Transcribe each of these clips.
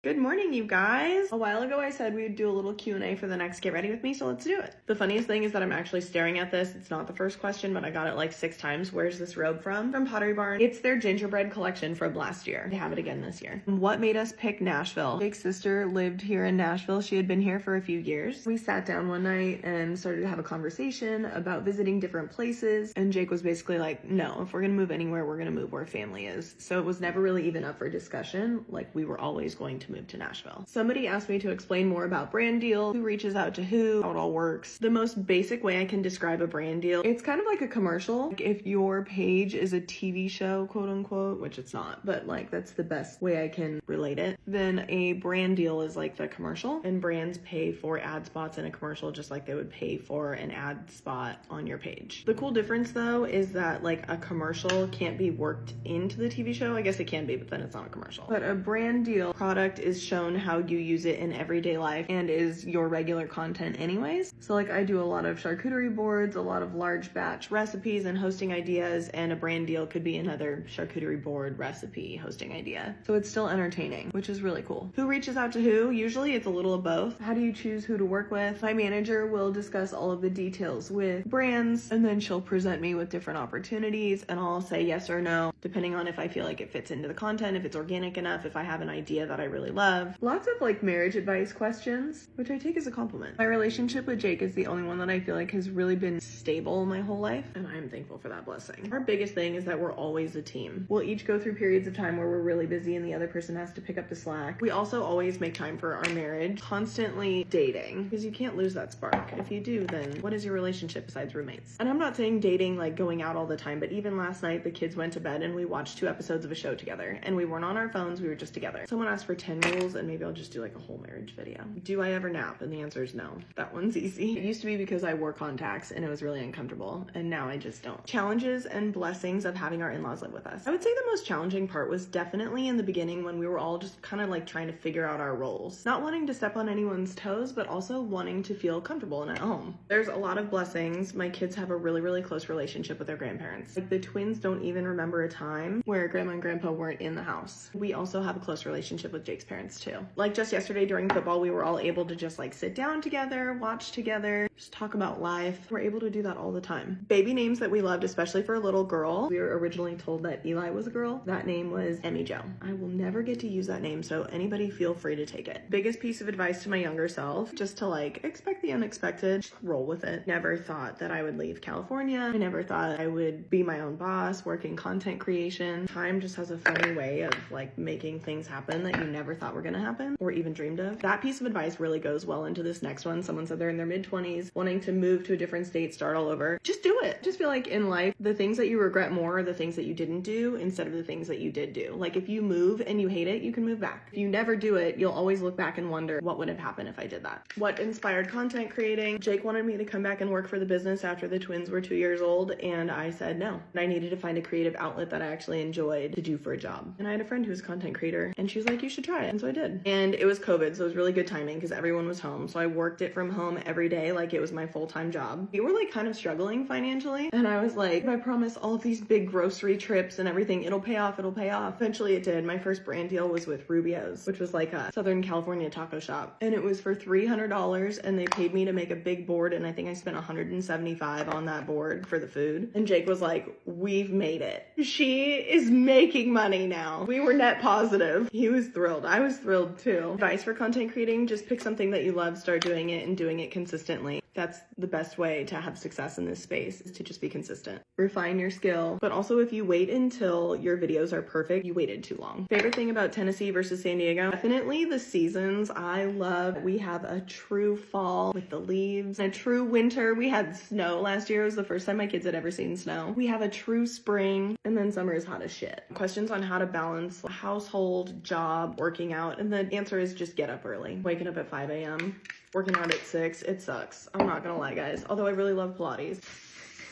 Good morning, you guys. A while ago, I said we would do a little Q&A for the next Get Ready With Me, so let's do it. The funniest thing is that I'm actually staring at this. It's not the first question, but I got it like 6 times. Where's this robe from? From Pottery Barn. It's their gingerbread collection from last year. They have it again this year. What made us pick Nashville? Jake's sister lived here in Nashville. She had been here for a few years. We sat down one night and started to have a conversation about visiting different places, and Jake was basically like, no, if we're gonna move anywhere, we're gonna move where family is. So it was never really even up for discussion. Like, we were always going to move to Nashville. Somebody asked me to explain more about brand deal, who reaches out to who, how it all works. The most basic way I can describe a brand deal, it's kind of like a commercial. Like if your page is a TV show, quote unquote, which it's not, but like that's the best way I can relate it, then a brand deal is like the commercial, and brands pay for ad spots in a commercial just like they would pay for an ad spot on your page. The cool difference though is that like a commercial can't be worked into the TV show. I guess it can be, but then it's not a commercial. But a brand deal product is shown how you use it in everyday life and is your regular content anyways. So like I do a lot of charcuterie boards, a lot of large batch recipes and hosting ideas, and a brand deal could be another charcuterie board recipe hosting idea. So it's still entertaining, which is really cool. Who reaches out to who? Usually it's a little of both. How do you choose who to work with? My manager will discuss all of the details with brands, and then she'll present me with different opportunities, and I'll say yes or no, depending on if I feel like it fits into the content, if it's organic enough, if I have an idea that I really love. Lots of like marriage advice questions, which I take as a compliment. My relationship with Jake is the only one that I feel like has really been stable my whole life, and I'm thankful for that blessing. Our biggest thing is that we're always a team. We'll each go through periods of time where we're really busy and the other person has to pick up the slack. We also always make time for our marriage, constantly dating, because you can't lose that spark. If you do, then what is your relationship besides roommates? And I'm not saying dating like going out all the time, but even last night the kids went to bed and we watched 2 episodes of a show together, and we weren't on our phones, we were just together. Someone asked for 10 rules, and maybe I'll just do like a whole marriage video. Do I ever nap? And the answer is no. That one's easy. It used to be because I wore contacts and it was really uncomfortable, and now I just don't. Challenges and blessings of having our in-laws live with us. I would say the most challenging part was definitely in the beginning when we were all just kind of like trying to figure out our roles. Not wanting to step on anyone's toes, but also wanting to feel comfortable and at home. There's a lot of blessings. My kids have a really, really close relationship with their grandparents. Like the twins don't even remember a time where grandma and grandpa weren't in the house. We also have a close relationship with Jake's parents too. Like just yesterday during football, we were all able to just like sit down together, watch together, just talk about life. We're able to do that all the time. Baby names that we loved, especially for a little girl. We were originally told that Eli was a girl. That name was Emmy Jo. I will never get to use that name, so anybody feel free to take it. Biggest piece of advice to my younger self, just to like expect the unexpected, just roll with it. Never thought that I would leave California. I never thought I would be my own boss, work in content creation. Time just has a funny way of like making things happen that you never thought were gonna happen or even dreamed of. That piece of advice really goes well into this next one. Someone said they're in their mid-20s, wanting to move to a different state, start all over. Just do it. Just feel like in life, the things that you regret more are the things that you didn't do instead of the things that you did do. Like if you move and you hate it, you can move back. If you never do it, you'll always look back and wonder what would have happened if I did that. What inspired content creating? Jake wanted me to come back and work for the business after the twins were 2 years old, and I said no. I needed to find a creative outlet that I actually enjoyed to do for a job. And I had a friend who was a content creator, and she was like, you should try it. And so I did. And it was COVID, so it was really good timing because everyone was home. So I worked it from home every day like it was my full-time job. We were like kind of struggling financially, and I was like, I promise all of these big grocery trips and everything, it'll pay off, it'll pay off. Eventually it did. My first brand deal was with Rubio's, which was like a Southern California taco shop, and it was for $300, and they paid me to make a big board, and I think I spent $175 on that board for the food. And Jake was like, we've made it. She is making money now. We were net positive. He was thrilled. I was thrilled too. Advice for content creating: just pick something that you love, start doing it, and doing it consistently. That's the best way to have success in this space, is to just be consistent. Refine your skill, but also if you wait until your videos are perfect, you waited too long. Favorite thing about Tennessee versus San Diego? Definitely the seasons. I love, we have a true fall with the leaves, and a true winter. We had snow last year. It was the first time my kids had ever seen snow. We have a true spring, and then summer is hot as shit. Questions on how to balance household, job, working out, and the answer is just get up early. Waking up at 5 a.m., working out at 6, it sucks. I'm not gonna lie, guys. Although I really love Pilates.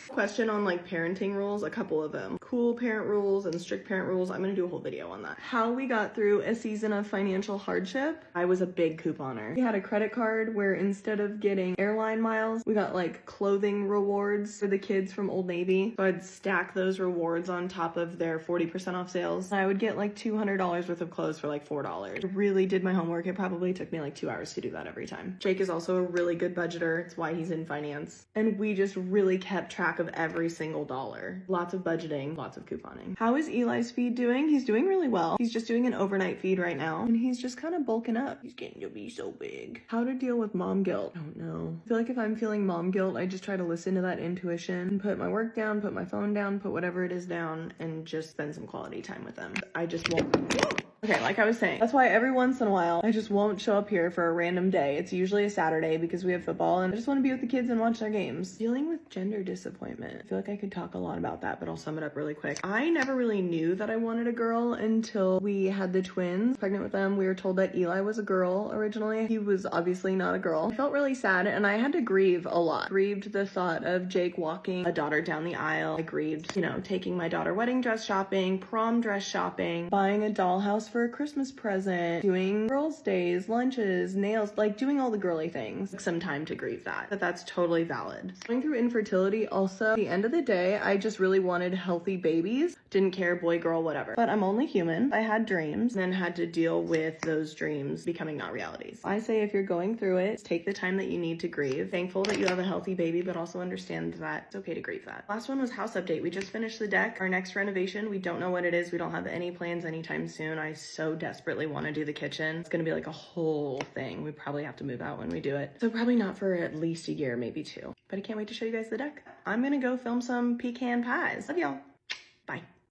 Question on like parenting rules, a couple of them. cool parent rules and strict parent rules. I'm gonna do a whole video on that. How we got through a season of financial hardship. I was a big couponer. We had a credit card where instead of getting airline miles, we got like clothing rewards for the kids from Old Navy. So I'd stack those rewards on top of their 40% off sales. I would get like $200 worth of clothes for like $4. I really did my homework. It probably took me like 2 hours to do that every time. Jake is also a really good budgeter. It's why he's in finance. And we just really kept track of every single dollar. Lots of budgeting, lots of couponing. How is Eli's feed doing? He's doing really well. He's just doing an overnight feed right now. And he's just kind of bulking up. He's getting to be so big. How to deal with mom guilt? I don't know. I feel like if I'm feeling mom guilt, I just try to listen to that intuition and put my work down, put my phone down, put whatever it is down, and just spend some quality time with them. I just won't. Okay, like I was saying, that's why every once in a while, I just won't show up here for a random day. It's usually a Saturday because we have football and I just want to be with the kids and watch their games. Dealing with gender disappointment. I feel like I could talk a lot about that, but I'll sum it up really quick. I never really knew that I wanted a girl until we had the twins. Pregnant with them, we were told that Eli was a girl originally. He was obviously not a girl. I felt really sad and I had to grieve a lot. Grieved the thought of Jake walking a daughter down the aisle. I grieved, you know, taking my daughter wedding dress shopping, prom dress shopping, buying a dollhouse for a Christmas present, doing girls' days, lunches, nails, like doing all the girly things. Took some time to grieve that, but that's totally valid. Going through infertility also, at the end of the day, I just really wanted healthy babies. Didn't care, boy, girl, whatever. But I'm only human. I had dreams and then had to deal with those dreams becoming not realities. I say if you're going through it, take the time that you need to grieve. Thankful that you have a healthy baby, but also understand that it's okay to grieve that. Last one was house update. We just finished the deck. Our next renovation, we don't know what it is. We don't have any plans anytime soon. I so desperately want to do the kitchen. It's gonna be like a whole thing. We probably have to move out when we do it. So probably not for at least a year, maybe 2. But I can't wait to show you guys the deck. I'm gonna go film some pecan pies. Love y'all.